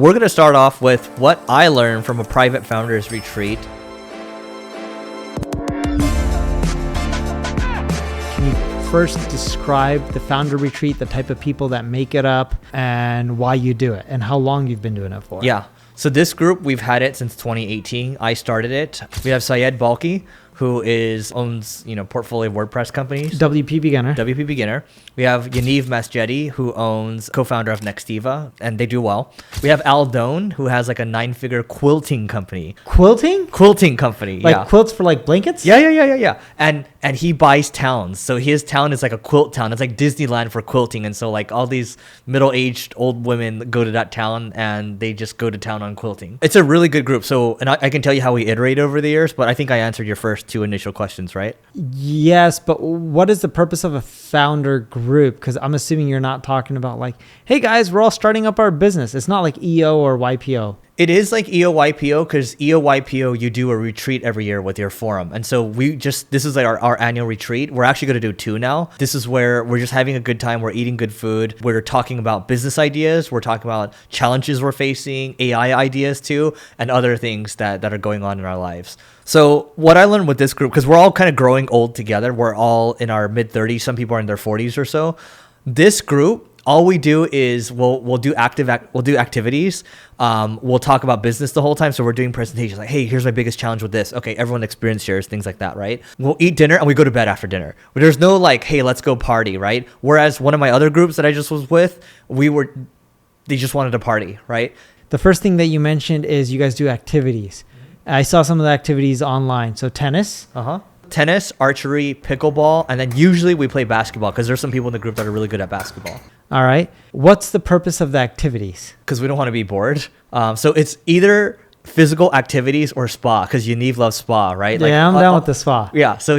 we're going to start off with what I learned from a private founders retreat. Can you first describe the founder retreat, the type of people that make it up, and why you do it, and how long you've been doing it for? Yeah. So this group, we've had it since 2018. I started it. We have 𝗖𝗛𝗢𝗨𝗧, who owns portfolio WordPress companies. WP Beginner. We have Neil Patel Digital, who owns co-founder of Nextiva, and they do well. We have Al Doan, who has like a 9-figure quilting company. Quilting company. Like quilts for like blankets? Yeah. And he buys towns. So his town is like a quilt town. It's like Disneyland for quilting. And so like all these middle-aged old women go to that town and they just go to town on quilting. It's a really good group. So, and I can tell you how we iterate over the years, but I think I answered your first 2 initial questions, right? Yes, but what is the purpose of a founder group? Because I'm assuming you're not talking about like, hey guys, we're all starting up our business. It's not like EO or YPO. It is like EO-YPO, because EO-YPO, you do a retreat every year with your forum. And so this is like our annual retreat. We're actually going to do 2 now. This is where we're just having a good time. We're eating good food. We're talking about business ideas. We're talking about challenges we're facing, AI ideas too, and other things that are going on in our lives. So what I learned with this group, because we're all kind of growing old together. We're all in our mid-30s. Some people are in their 40s or so. This group, all we do is we'll do activities. We'll talk about business the whole time. So we're doing presentations like, hey, here's my biggest challenge with this. Okay, everyone experience shares, things like that, right? We'll eat dinner and we go to bed after dinner. But there's no like, hey, let's go party, right? Whereas one of my other groups that I just was with, they just wanted to party, right? The first thing that you mentioned is you guys do activities. I saw some of the activities online. So tennis. Tennis, archery, pickleball, and then usually we play basketball because there's some people in the group that are really good at basketball. All right. What's the purpose of the activities? Because we don't want to be bored. So it's either physical activities or spa, because Yaniv loves spa, right? Yeah, I'm down with the spa. Yeah, so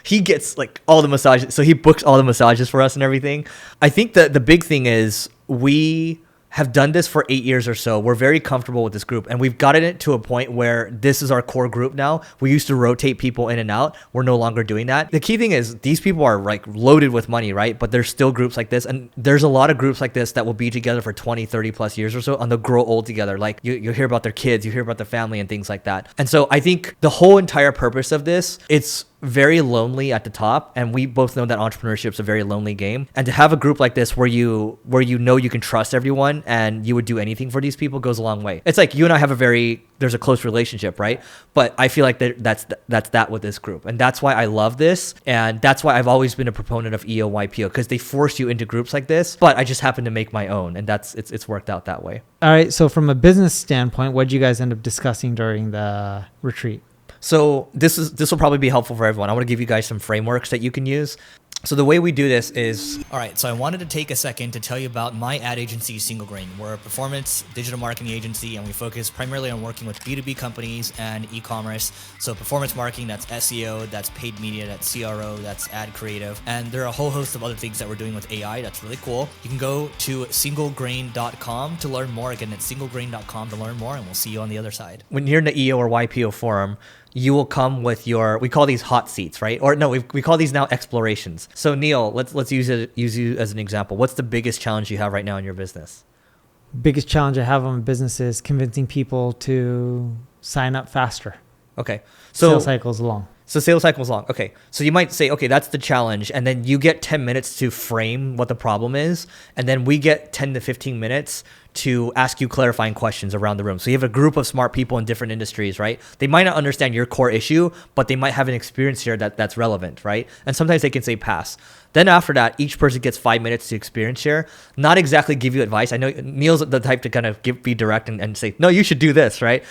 he gets like all the massages. So he books all the massages for us and everything. I think that the big thing is we have done this for 8 years or so. We're very comfortable with this group, and we've gotten it to a point where this is our core group now. We used to rotate people in and out. We're no longer doing that. The key thing is these people are like loaded with money, right? But there's still groups like this, and there's a lot of groups like this that will be together for 20, 30 plus years or so, and they'll grow old together. Like you hear about their kids, you hear about their family and things like that. And so I think the whole entire purpose of this, it's very lonely at the top, and we both know that entrepreneurship is a very lonely game. And to have a group like this where you know you can trust everyone and you would do anything for these people goes a long way. It's like you and I have there's a close relationship, right? But I feel like that's that with this group, and that's why I love this, and that's why I've always been a proponent of EO-YPO, because they force you into groups like this. But I just happen to make my own, and it's worked out that way. All right. So from a business standpoint, what did you guys end up discussing during the retreat? So this will probably be helpful for everyone. I want to give you guys some frameworks that you can use. So the way we do this is... All right, so I wanted to take a second to tell you about my ad agency, Single Grain. We're a performance digital marketing agency, and we focus primarily on working with B2B companies and e-commerce. So performance marketing, that's SEO, that's paid media, that's CRO, that's ad creative. And there are a whole host of other things that we're doing with AI. That's really cool. You can go to singlegrain.com to learn more. Again, it's singlegrain.com to learn more, and we'll see you on the other side. When you're in the EO or YPO forum, you will come with we call these hot seats, right? Or no, we call these now explorations. So Neil, let's use you as an example. What's the biggest challenge you have right now in your business? Biggest challenge I have on my business is convincing people to sign up faster. Okay. So sales cycles long. So sales cycles long. Okay. So you might say, okay, that's the challenge. And then you get 10 minutes to frame what the problem is. And then we get 10 to 15 minutes to ask you clarifying questions around the room. So you have a group of smart people in different industries, right? They might not understand your core issue, but they might have an experience here that's relevant, right? And sometimes they can say pass. Then after that, each person gets 5 minutes to experience share. Not exactly give you advice. I know Neil's the type to kind of be direct and say, no, you should do this, right?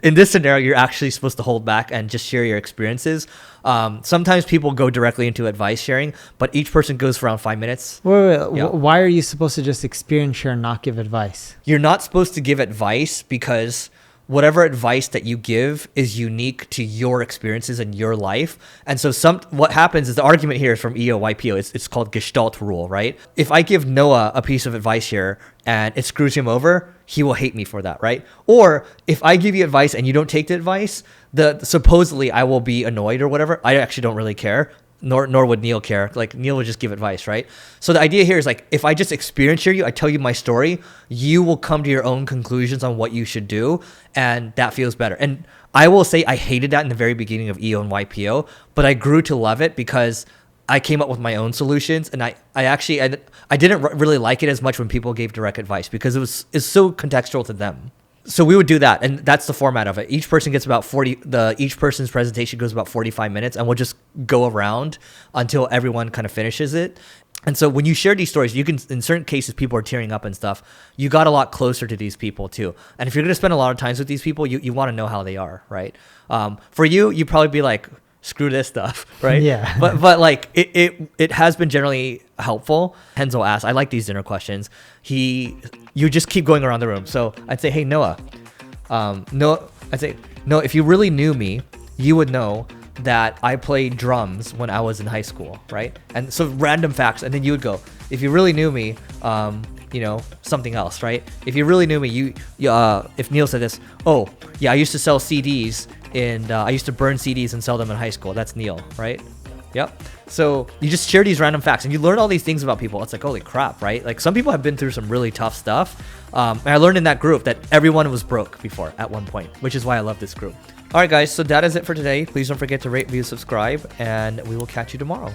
In this scenario, you're actually supposed to hold back and just share your experiences. Sometimes people go directly into advice sharing, but each person goes for around 5 minutes. Wait. Yeah. Why are you supposed to just experience share and not give advice? You're not supposed to give advice because whatever advice that you give is unique to your experiences and your life. And so what happens is the argument here is from EO-YPO. It's called Gestalt rule, right? If I give Noah a piece of advice here and it screws him over, he will hate me for that, right? Or if I give you advice and you don't take the advice, supposedly I will be annoyed or whatever. I actually don't really care. nor would Neil care. Like Neil would just give advice, right? So the idea here is like, if I just experience share you, I tell you my story, you will come to your own conclusions on what you should do, and that feels better. And I will say I hated that in the very beginning of EO and YPO, but I grew to love it because I came up with my own solutions, and I didn't really like it as much when people gave direct advice because it's so contextual to them. So we would do that, and that's the format of it. Each person gets about 40. Each person's presentation goes about 45 minutes, and we'll just go around until everyone kind of finishes it. And so when you share these stories, you can, in certain cases, people are tearing up and stuff. You got a lot closer to these people too. And if you're gonna spend a lot of times with these people, you want to know how they are, right? For you probably be like, screw this stuff, right? Yeah. But like it has been generally helpful. Henzo asked, I like these dinner questions. You just keep going around the room. So I'd say, hey Noah, I'd say, no, if you really knew me, you would know that I played drums when I was in high school, right? And so random facts, and then you would go, if you really knew me, something else, right? If you really knew me, if Neil said this, oh yeah, I used to sell CDs and I used to burn CDs and sell them in high school. That's Neil, right? Yep. So you just share these random facts and you learn all these things about people. It's like, holy crap, right? Like some people have been through some really tough stuff. And I learned in that group that everyone was broke before at one point, which is why I love this group. All right, guys. So that is it for today. Please don't forget to rate, review, subscribe, and we will catch you tomorrow.